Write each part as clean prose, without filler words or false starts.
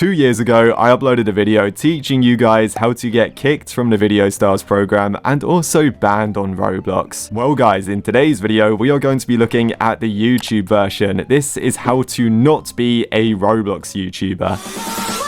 2 years ago, I uploaded a video teaching you guys how to get kicked from the Video Stars program and also banned on Roblox. Well guys, in today's video, we are going to be looking at the YouTube version. This is how to not be a Roblox YouTuber.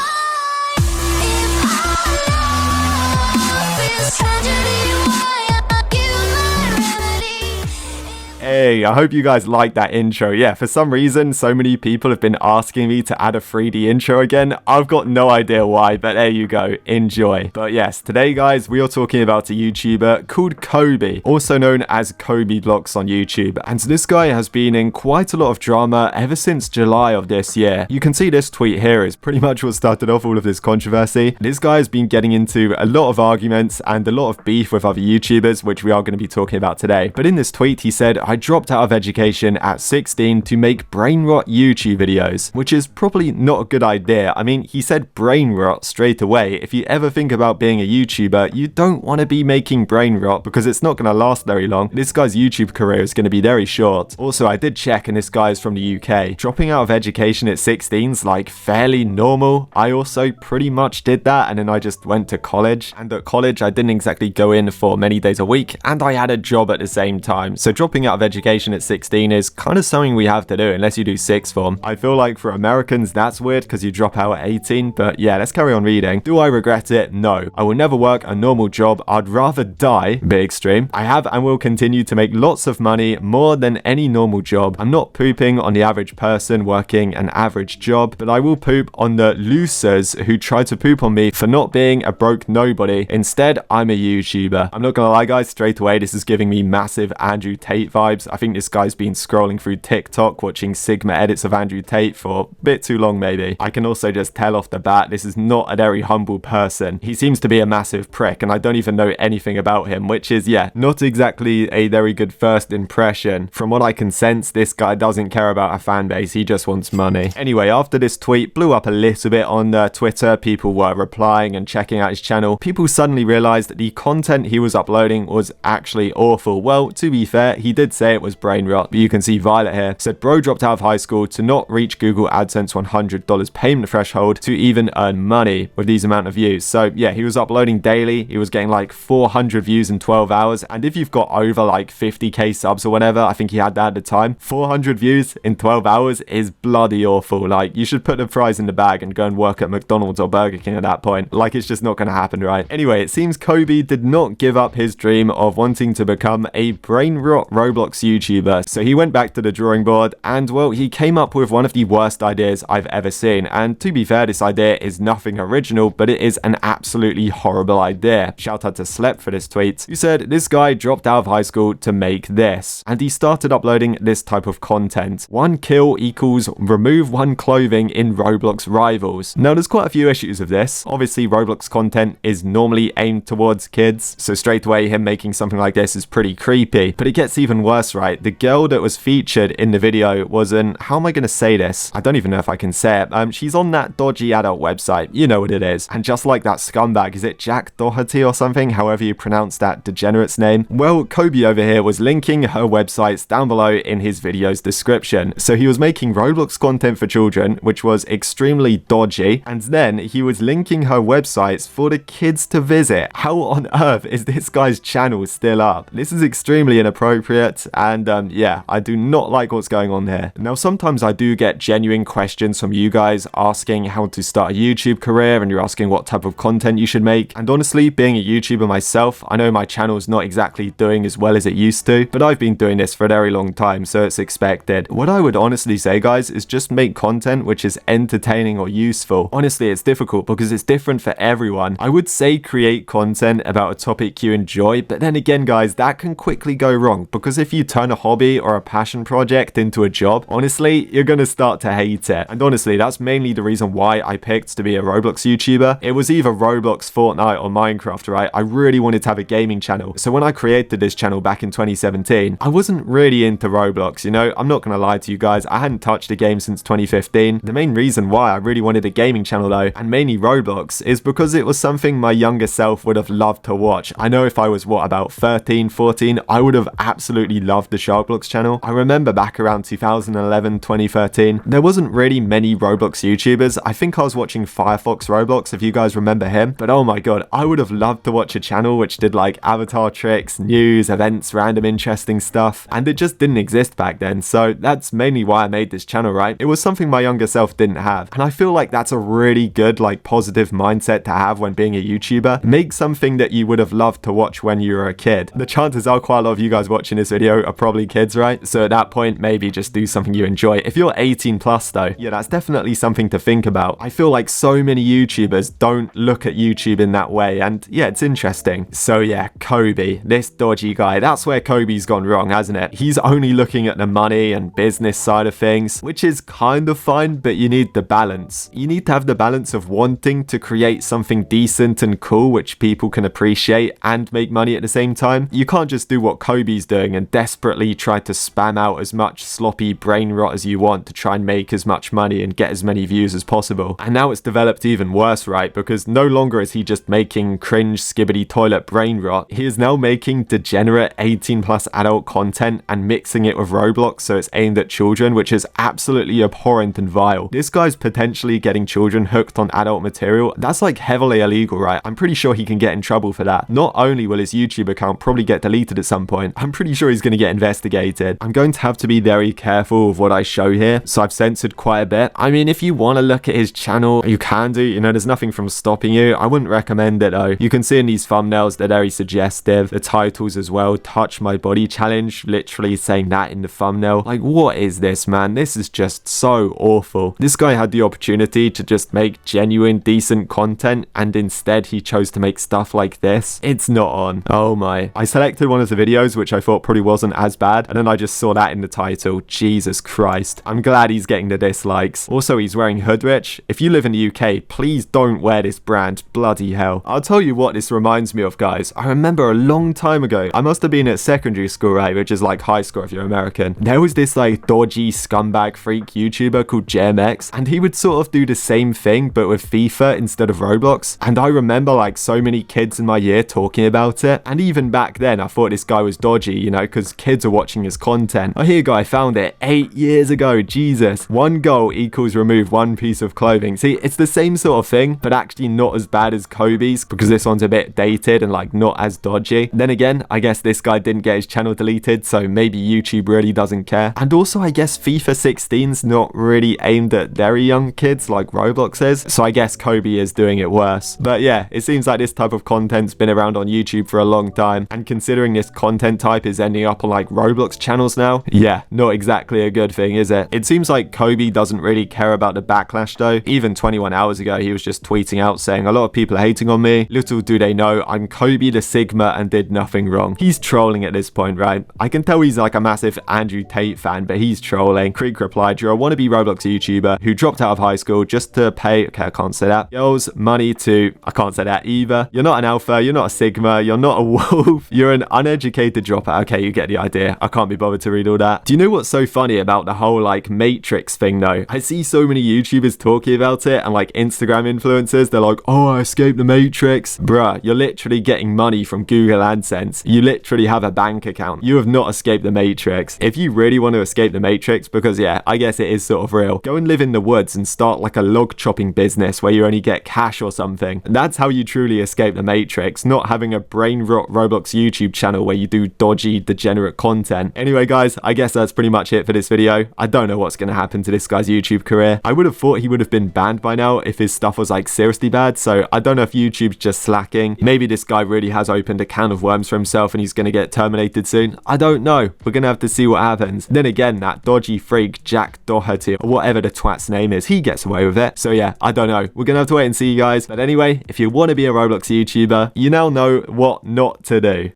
Hey, I hope you guys like that intro. Yeah, for some reason, so many people have been asking me to add a 3D intro again. I've got no idea why, but there you go. Enjoy. But yes, today, guys, we are talking about a YouTuber called Kobe, also known as Kobe Blocks on YouTube. And this guy has been in quite a lot of drama ever since July of this year. You can see this tweet here is pretty much what started off all of this controversy. This guy has been getting into a lot of arguments and a lot of beef with other YouTubers, which we are going to be talking about today. But in this tweet, he said, I dropped out of education at 16 to make brain rot YouTube videos, which is probably not a good idea. I mean, he said brain rot straight away. If you ever think about being a YouTuber, you don't want to be making brain rot because it's not going to last very long. This guy's YouTube career is going to be very short. Also, I did check and this guy is from the UK. Dropping out of education at 16 is like fairly normal. I also pretty much did that and then I just went to college. And at college, I didn't exactly go in for many days a week and I had a job at the same time. So dropping out of education at 16 is kind of something we have to do unless you do sixth form. I feel like for Americans that's weird because you drop out at 18, but yeah, let's carry on reading. Do I regret it? No. I will never work a normal job. I'd rather die. Bit extreme. I have and will continue to make lots of money, more than any normal job. I'm not pooping on the average person working an average job, but I will poop on the losers who try to poop on me for not being a broke nobody. Instead, I'm a YouTuber. I'm not gonna lie guys, straight away this is giving me massive Andrew Tate vibes. I think this guy's been scrolling through TikTok watching Sigma edits of Andrew Tate for a bit too long maybe. I can also just tell off the bat this is not a very humble person. He seems to be a massive prick and I don't even know anything about him, which is, yeah, not exactly a very good first impression. From what I can sense, this guy doesn't care about a fan base, he just wants money. Anyway, after this tweet blew up a little bit on Twitter, people were replying and checking out his channel. People suddenly realized that the content he was uploading was actually awful. Well, to be fair, he did say it was brain rot, but you can see Violet here said bro dropped out of high school to not reach Google AdSense $100 payment threshold to even earn money with these amount of views. So yeah, he was uploading daily, he was getting like 400 views in 12 hours, and if you've got over like 50k subs or whatever, I think he had that at the time, 400 views in 12 hours is bloody awful. Like, you should put the prize in the bag and go and work at McDonald's or Burger King at that point. Like, it's just not going to happen, right? Anyway, it seems Kobe did not give up his dream of wanting to become a brain rot Roblox YouTuber. So he went back to the drawing board and, well, he came up with one of the worst ideas I've ever seen. And to be fair, this idea is nothing original, but it is an absolutely horrible idea. Shout out to Slep for this tweet, who said this guy dropped out of high school to make this. And he started uploading this type of content. 1 kill equals remove 1 clothing in Roblox rivals. Now, there's quite a few issues of this. Obviously, Roblox content is normally aimed towards kids, so straight away him making something like this is pretty creepy. But it gets even worse, right? The girl that was featured in the video was an, how am I going to say this? I don't even know if I can say it. She's on that dodgy adult website. You know what it is. And just like that scumbag, is it Jack Doherty or something? However you pronounce that degenerate's name. Well, Kobe over here was linking her websites down below in his video's description. So he was making Roblox content for children, which was extremely dodgy. And then he was linking her websites for the kids to visit. How on earth is this guy's channel still up? This is extremely inappropriate. And yeah, I do not like what's going on here. Now, sometimes I do get genuine questions from you guys asking how to start a YouTube career, and you're asking what type of content you should make. And honestly, being a YouTuber myself, I know my channel is not exactly doing as well as it used to, but I've been doing this for a very long time, so it's expected. What I would honestly say, guys, is just make content which is entertaining or useful. Honestly, it's difficult because it's different for everyone. I would say create content about a topic you enjoy, but then again, guys, that can quickly go wrong because if you turn a hobby or a passion project into a job, honestly, you're gonna start to hate it. And honestly, that's mainly the reason why I picked to be a Roblox YouTuber. It was either Roblox, Fortnite, or Minecraft, right? I really wanted to have a gaming channel. So when I created this channel back in 2017, I wasn't really into Roblox, you know? I'm not gonna lie to you guys, I hadn't touched a game since 2015. The main reason why I really wanted a gaming channel though, and mainly Roblox, is because it was something my younger self would have loved to watch. I know if I was, what, about 13, 14, I would have absolutely loved the Roblox channel. I remember back around 2011, 2013, there wasn't really many Roblox YouTubers. I think I was watching Firefox Roblox, if you guys remember him. But oh my god, I would have loved to watch a channel which did like avatar tricks, news, events, random interesting stuff. And it just didn't exist back then. So that's mainly why I made this channel, right? It was something my younger self didn't have. And I feel like that's a really good, like, positive mindset to have when being a YouTuber. Make something that you would have loved to watch when you were a kid. The chances are quite a lot of you guys watching this video are probably kids, right? So at that point, maybe just do something you enjoy. If you're 18 plus though, yeah, that's definitely something to think about. I feel like so many YouTubers don't look at YouTube in that way, and yeah, it's interesting. So yeah, Kobe, this dodgy guy, that's where Kobe's gone wrong, hasn't it? He's only looking at the money and business side of things, which is kind of fine, but you need the balance. You need to have the balance of wanting to create something decent and cool which people can appreciate and make money at the same time. You can't just do what Kobe's doing and desperately try to spam out as much sloppy brain rot as you want to try and make as much money and get as many views as possible. And now it's developed even worse, right? Because no longer is he just making cringe skibbity toilet brain rot. He is now making degenerate 18 plus adult content and mixing it with Roblox so it's aimed at children, which is absolutely abhorrent and vile. This guy's potentially getting children hooked on adult material. That's like heavily illegal, right? I'm pretty sure he can get in trouble for that. Not only will his YouTube account probably get deleted at some point, I'm pretty sure he's going to get investigated. I'm going to have to be very careful with what I show here, so I've censored quite a bit. I mean, if you want to look at his channel, you can do, you know, there's nothing from stopping you. I wouldn't recommend it though. You can see in these thumbnails, they're very suggestive. The titles as well, touch my body challenge, literally saying that in the thumbnail. Like, what is this, man? This is just so awful. This guy had the opportunity to just make genuine, decent content, and instead he chose to make stuff like this. It's not on. Oh my. I selected one of the videos which I thought probably wasn't as bad, and then I just saw that in the title. Jesus Christ. I'm glad he's getting the dislikes. Also, he's wearing Hoodrich. If you live in the UK, please don't wear this brand. Bloody hell. I'll tell you what this reminds me of, guys. I remember a long time ago, I must have been at secondary school, right, which is like high school if you're American. There was this like dodgy scumbag freak YouTuber called JMX, and he would sort of do the same thing but with FIFA instead of Roblox. And I remember like so many kids in my year talking about it, and even back then I thought this guy was dodgy, you know, because kids are watching his content. Oh, here you go, I found it 8 years ago. Jesus. 1 goal equals remove 1 piece of clothing. See, it's the same sort of thing, but actually not as bad as Kobe's, because this one's a bit dated and like not as dodgy. Then again, I guess this guy didn't get his channel deleted, so maybe YouTube really doesn't care. And also, I guess FIFA 16's not really aimed at very young kids like Roblox is, so I guess Kobe is doing it worse. But yeah, it seems like this type of content's been around on YouTube for a long time, and considering this content type is ending up on like Roblox channels now, yeah, not exactly a good thing, is it? It seems like Kobe doesn't really care about the backlash though. Even 21 hours ago, he was just tweeting out saying, a lot of people are hating on me. Little do they know, I'm Kobe the Sigma and did nothing wrong. He's trolling at this point, right? I can tell he's like a massive Andrew Tate fan, but he's trolling. Creek replied, you're a wannabe Roblox YouTuber who dropped out of high school just to pay, okay, I can't say that, girls money to, I can't say that either. You're not an alpha, you're not a Sigma, you're not a wolf, you're an uneducated dropout. Okay, you get the idea. I can't be bothered to read all that. Do you know what's so funny about the whole like Matrix thing though? I see so many YouTubers talking about it, and like Instagram influencers, they're like, oh, I escaped the Matrix. Bruh, you're literally getting money from Google AdSense. You literally have a bank account. You have not escaped the Matrix. If you really want to escape the Matrix, because yeah, I guess it is sort of real, go and live in the woods and start like a log chopping business where you only get cash or something. That's how you truly escape the Matrix, not having a brain rot Roblox YouTube channel where you do dodgy, degenerate content. Anyway, guys, I guess that's pretty much it for this video. I don't know what's going to happen to this guy's YouTube career. I would have thought he would have been banned by now if his stuff was like seriously bad, so I don't know if YouTube's just slacking. Maybe this guy really has opened a can of worms for himself and he's going to get terminated soon. I don't know. We're going to have to see what happens. Then again, that dodgy freak Jack Doherty, or whatever the twat's name is, he gets away with it. So yeah, I don't know. We're going to have to wait and see, you guys. But anyway, if you want to be a Roblox YouTuber, you now know what not to do.